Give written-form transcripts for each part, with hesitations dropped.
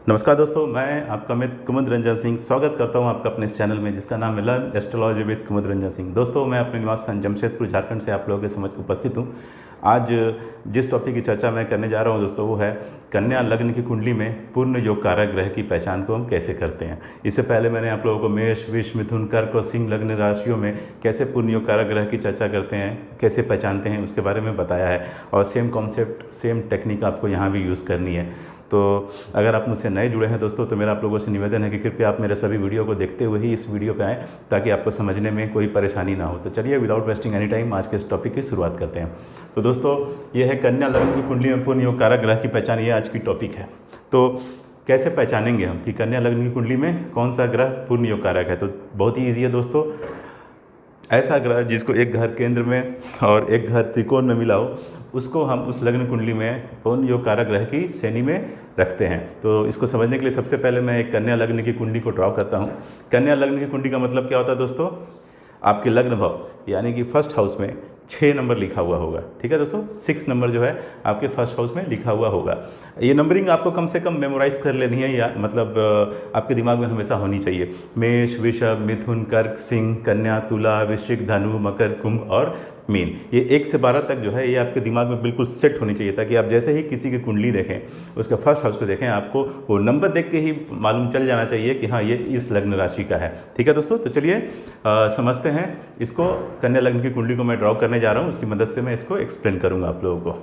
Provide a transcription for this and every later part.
नमस्कार दोस्तों, मैं आपका मित्र कुमुद रंजन सिंह स्वागत करता हूं आपका अपने इस चैनल में जिसका नाम है लर्न एस्ट्रोलॉजी विद कुमुद रंजन सिंह। दोस्तों, मैं अपने निवास स्थान जमशेदपुर झारखंड से आप लोगों के समझ उपस्थित हूं। आज जिस टॉपिक की चर्चा मैं करने जा रहा हूं दोस्तों, वो है कन्या लग्न की कुंडली में पूर्ण योग कारक ग्रह की पहचान को हम कैसे करते हैं। इससे पहले मैंने आप लोगों को मेष, वृष, मिथुन, कर्क और सिंह लग्न राशियों में कैसे पूर्ण योग कारक ग्रह की चर्चा करते हैं, कैसे पहचानते हैं, उसके बारे में बताया है। और सेम कॉन्सेप्ट, सेम टेक्निक आपको यहाँ भी यूज़ करनी है। तो अगर आप मुझसे नए जुड़े हैं दोस्तों, तो मेरा आप लोगों से निवेदन है कि कृपया आप मेरे सभी वीडियो को देखते हुए ही इस वीडियो पे आएँ, ताकि आपको समझने में कोई परेशानी ना हो। तो चलिए विदाउट वेस्टिंग एनी टाइम आज के इस टॉपिक की शुरुआत करते हैं। तो दोस्तों, ये है कन्या लग्न की कुंडली में पूर्ण योग कारक ग्रह की पहचान, ये आज की टॉपिक है। तो कैसे पहचानेंगे हम कि कन्या लग्न की कुंडली में कौन सा ग्रह पूर्ण योग कारक है। तो बहुत ही ईजी है दोस्तों। ऐसा ग्रह जिसको एक घर केंद्र में और एक घर त्रिकोण में मिला हो, उसको हम उस लग्न कुंडली में पूर्ण योग कारक ग्रह की श्रेणी में रखते हैं। तो इसको समझने के लिए सबसे पहले मैं एक कन्या लग्न की कुंडली को ड्रॉ करता हूँ। कन्या लग्न की कुंडली का मतलब क्या होता है दोस्तों? आपके लग्न भाव यानी कि फर्स्ट हाउस में 6 नंबर लिखा हुआ होगा। ठीक है दोस्तों, 6 नंबर जो है आपके फर्स्ट हाउस में लिखा हुआ होगा। ये नंबरिंग आपको कम से कम मेमोराइज कर लेनी है, या मतलब आपके दिमाग में हमेशा होनी चाहिए। मेष, वृषभ, मिथुन, कर्क, सिंह, कन्या, तुला, वृश्चिक, धनु, मकर, कुंभ और मीन। ये 1 से 12 तक जो है ये आपके दिमाग में बिल्कुल सेट होनी चाहिए, ताकि आप जैसे ही किसी की कुंडली देखें, उसका फर्स्ट हाउस को देखें, आपको वो नंबर देख के ही मालूम चल जाना चाहिए कि हाँ, ये इस लग्न राशि का है। ठीक है दोस्तों, तो चलिए समझते हैं इसको। कन्या लग्न की कुंडली को मैं ड्रॉ करने जा रहा हूँ, उसकी मदद से मैं इसको एक्सप्लेन करूँगा आप लोगों को।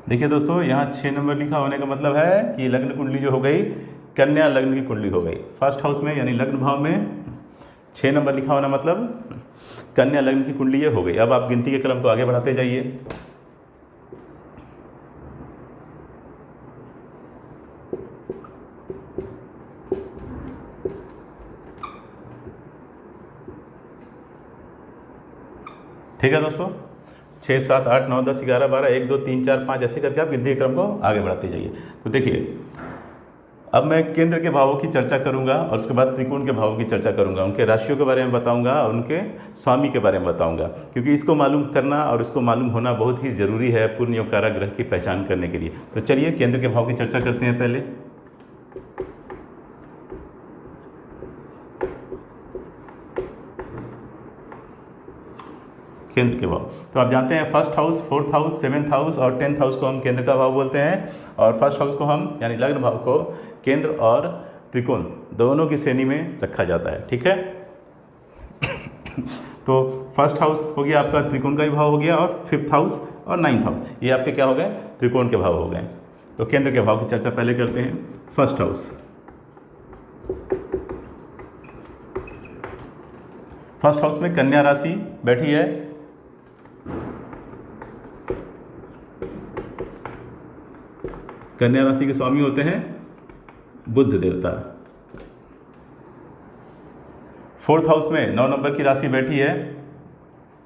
देखिए दोस्तों, यहाँ 6 नंबर लिखा होने का मतलब है कि लग्न कुंडली जो हो गई कन्या लग्न की कुंडली हो गई। फर्स्ट हाउस में यानी लग्न भाव में 6 नंबर लिखा होना मतलब कन्या लग्न की कुंडली ये हो गई। अब आप गिनती के क्रम को आगे बढ़ाते जाइए। ठीक है दोस्तों, 6, 7, 8, 9, 10, 11, 12, 1, 2, 3, 4, 5 ऐसे करके आप गिनती के क्रम को आगे बढ़ाते जाइए। तो देखिए, अब मैं केंद्र के भावों की चर्चा करूंगा और उसके बाद त्रिकोण के भावों की चर्चा करूंगा, उनके राशियों के बारे में बताऊंगा और उनके स्वामी के बारे में बताऊंगा, क्योंकि इसको मालूम करना और इसको मालूम होना बहुत ही ज़रूरी है पूर्ण योग कारक ग्रह की पहचान करने के लिए। तो चलिए केंद्र के भाव की चर्चा करते हैं पहले। केंद्र के भाव तो आप जानते हैं first house, fourth house, 7th house और 10th हाउस को हम केंद्र का भाव बोलते हैं, और फर्स्ट हाउस को हम यानी लग्न भाव को केंद्र और त्रिकोण दोनों की श्रेणी में रखा जाता है। ठीक है तो फर्स्ट हाउस हो गया आपका, त्रिकोण का भी भाव हो गया, और 5th हाउस और 9th हाउस ये आपके क्या हो गए? त्रिकोण के भाव हो गए। तो केंद्र के भाव की चर्चा पहले करते हैं। फर्स्ट हाउस, फर्स्ट हाउस में कन्या राशि बैठी है। कन्या राशि के स्वामी होते हैं बुध देवता। 4th हाउस में 9 नंबर की राशि बैठी है,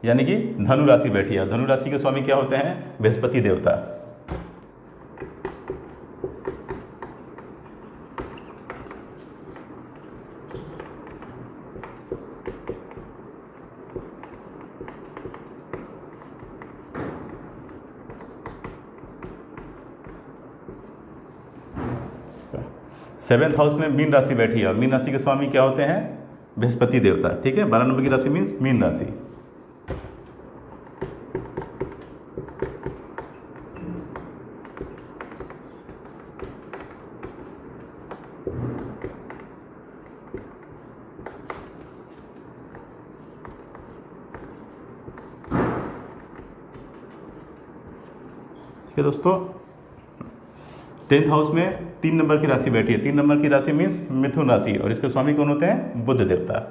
यानी कि धनु राशि बैठी है। धनु राशि के स्वामी क्या होते हैं? बृहस्पति देवता। सेवेंथ हाउस में मीन राशि बैठी है, और मीन राशि के स्वामी क्या होते हैं? बृहस्पति देवता। ठीक है, 12 नंबर की राशि मीन्स मीन राशि। ठीक है दोस्तों, 10th हाउस में 3 नंबर की राशि बैठी है। 3 नंबर की राशि मीन्स मिथुन राशि, और इसके स्वामी कौन होते हैं? बुध देवता।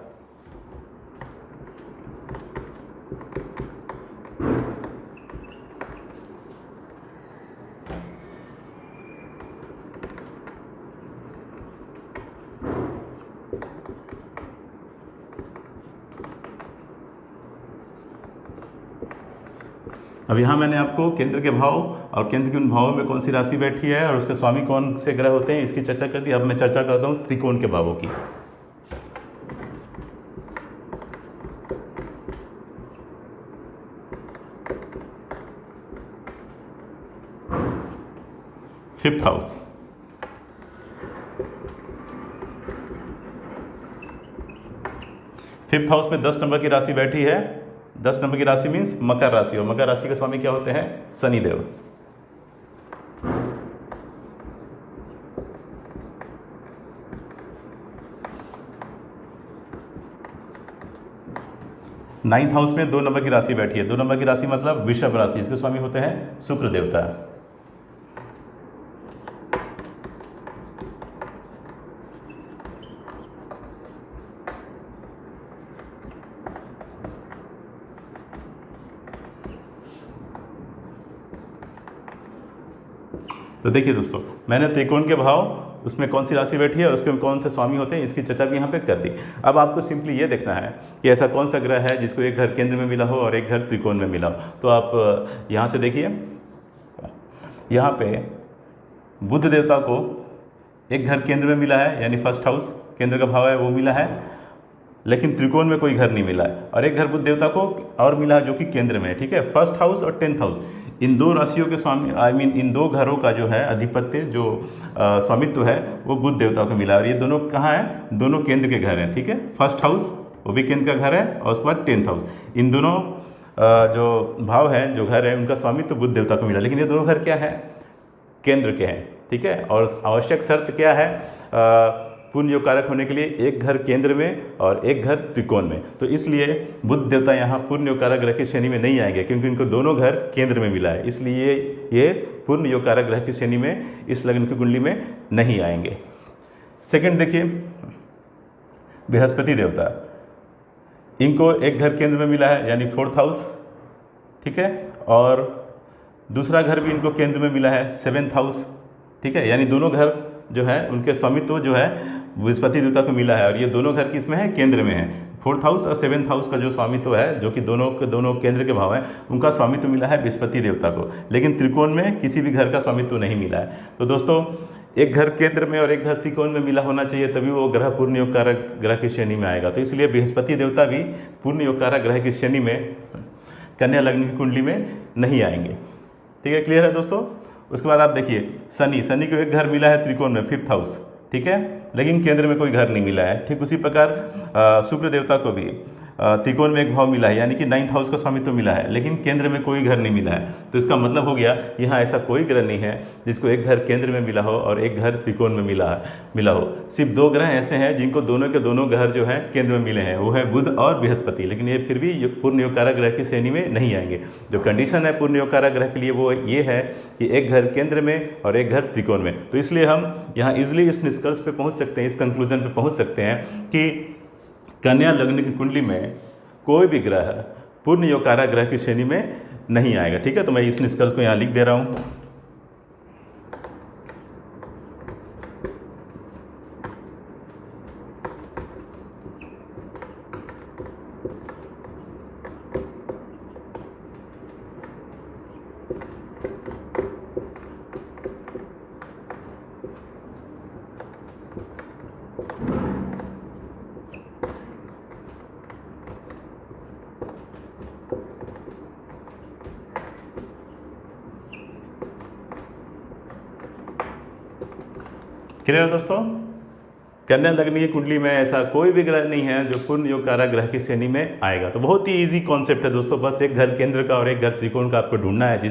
अब यहाँ मैंने आपको केंद्र के भाव और केंद्र के उन भावों में कौन सी राशि बैठी है और उसके स्वामी कौन से ग्रह होते हैं इसकी चर्चा कर दी। अब मैं चर्चा करता हूँ त्रिकोण के भावों की। फिफ्थ हाउस, फिफ्थ हाउस में 10 नंबर की राशि बैठी है। 10 नंबर की राशि मीन्स मकर राशि, और मकर राशि के स्वामी क्या होते हैं? शनिदेव। नाइन्थ हाउस में 2 नंबर की राशि बैठी है। 2 नंबर की राशि मतलब वृषभ राशि, इसके स्वामी होते हैं शुक्र देवता। तो देखिए दोस्तों, मैंने त्रिकोण के भाव उसमें कौन सी राशि बैठी है और उसके कौन से स्वामी होते हैं इसकी चर्चा भी यहाँ पे कर दी। अब आपको सिंपली ये देखना है कि ऐसा कौन सा ग्रह है जिसको एक घर केंद्र में मिला हो और एक घर त्रिकोण में मिला हो। तो आप यहाँ से देखिए, यहाँ पे बुध देवता को एक घर केंद्र में मिला है, यानी फर्स्ट हाउस केंद्र का भाव है वो मिला है, लेकिन त्रिकोण में कोई घर नहीं मिला है। और एक घर बुध देवता को और मिला है जो कि केंद्र में है, ठीक है। फर्स्ट हाउस और 10th हाउस, इन दो राशियों के स्वामी इन दो घरों का जो है अधिपत्य जो स्वामित्व है वो बुध देवता को मिला। और ये दोनों कहाँ हैं? दोनों केंद्र के घर हैं, ठीक है। फर्स्ट हाउस वो भी केंद्र का घर है, और उसके बाद 10th हाउस। इन दोनों जो भाव हैं, जो घर है, उनका स्वामित्व बुध देवता को मिला। लेकिन ये दोनों घर क्या है? केंद्र के हैं, ठीक है। और आवश्यक शर्त क्या है पूर्ण योग कारक होने के लिए? एक घर केंद्र में और एक घर त्रिकोण में। तो इसलिए बुध देवता यहाँ पूर्ण योग कारक ग्रह की श्रेणी में नहीं आएंगे, क्योंकि इनको दोनों घर केंद्र में मिला है। इसलिए ये पूर्ण योग कारक ग्रह की श्रेणी में इस लग्न की कुंडली में नहीं आएंगे। सेकंड देखिए, बृहस्पति देवता, इनको एक घर केंद्र में मिला है, यानी 4th हाउस, ठीक है। और दूसरा घर भी इनको केंद्र में मिला है, 7th हाउस, ठीक है। यानी दोनों घर जो है उनके स्वामित्व जो है बृहस्पति देवता को मिला है, और ये दोनों घर किसमें है? केंद्र में है। 4th हाउस और 7th हाउस का जो स्वामित्व है, जो कि दोनों केंद्र के भाव हैं, उनका स्वामित्व मिला है बृहस्पति देवता को। लेकिन त्रिकोण में किसी भी घर का स्वामित्व नहीं मिला है। तो दोस्तों, एक घर केंद्र में और एक घर त्रिकोण में मिला होना चाहिए, तभी वो ग्रह पूर्ण योग कारक ग्रह की श्रेणी में आएगा। तो इसलिए बृहस्पति देवता भी पूर्ण योग कारक ग्रह की श्रेणी में कन्या लग्न की कुंडली में नहीं आएंगे, ठीक है। क्लियर है दोस्तों। उसके बाद आप देखिए, शनि को एक घर मिला है त्रिकोण में, 5th हाउस, ठीक है, लेकिन केंद्र में कोई घर नहीं मिला है। ठीक उसी प्रकार शुक्र देवता को भी त्रिकोण में एक भाव मिला है, यानी कि 9th हाउस का स्वामित्व मिला है, लेकिन केंद्र में कोई घर नहीं मिला है। तो इसका मतलब हो गया यहाँ ऐसा कोई ग्रह नहीं है जिसको एक घर केंद्र में मिला हो और एक घर त्रिकोण में मिला हो। सिर्फ 2 ग्रह ऐसे हैं जिनको दोनों के दोनों घर जो है केंद्र में मिले हैं, वो है बुध और बृहस्पति। लेकिन ये फिर भी पूर्ण योग कारक ग्रह की श्रेणी में नहीं आएंगे। जो कंडीशन है पूर्ण योग कारक ग्रह के लिए वो ये है कि एक घर केंद्र में और एक घर त्रिकोण में। तो इसलिए हम यहाँ इजिली इस निष्कर्ष पे पहुँच सकते हैं, इस कंक्लूजन पे पहुँच सकते हैं कि कन्या लग्न की कुंडली में कोई भी ग्रह पूर्ण योग कारक ग्रह की श्रेणी में नहीं आएगा, ठीक है। तो मैं इस निष्कर्ष को यहाँ लिख दे रहा हूँ। क्लियर है दोस्तों। कन्या लग्न की कुंडली में ऐसा कोई भी ग्रह नहीं है जो पूर्ण योग कारक ग्रह की श्रेणी में आएगा। तो बहुत ही इजी कॉन्सेप्ट है दोस्तों, बस एक घर केंद्र का और एक घर त्रिकोण का आपको ढूंढना है।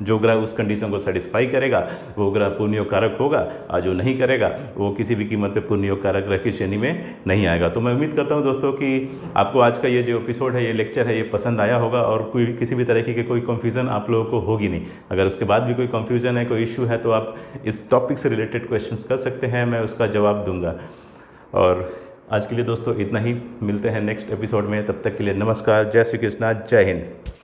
जो ग्रह उस कंडीशन को सेटिस्फाई करेगा वो ग्रह पूर्ण योग कारक होगा, और जो नहीं करेगा वो किसी भी कीमत पे पूर्ण योग कारक ग्रह की श्रेणी में नहीं आएगा। तो मैं उम्मीद करता हूँ दोस्तों कि आपको आज का ये जो एपिसोड है, ये लेक्चर है, ये पसंद आया होगा और कोई किसी भी तरीके की कोई कन्फ्यूज़न आप लोगों को होगी नहीं। अगर उसके बाद भी कोई कन्फ्यूज़न है, कोई इश्यू है, तो आप इस टॉपिक से रिलेटेड क्वेश्चंस कर सकते हैं, मैं उसका जवाब दूंगा। और आज के लिए दोस्तों इतना ही, मिलते हैं नेक्स्ट एपिसोड में। तब तक के लिए नमस्कार, जय श्री कृष्णा, जय हिंद।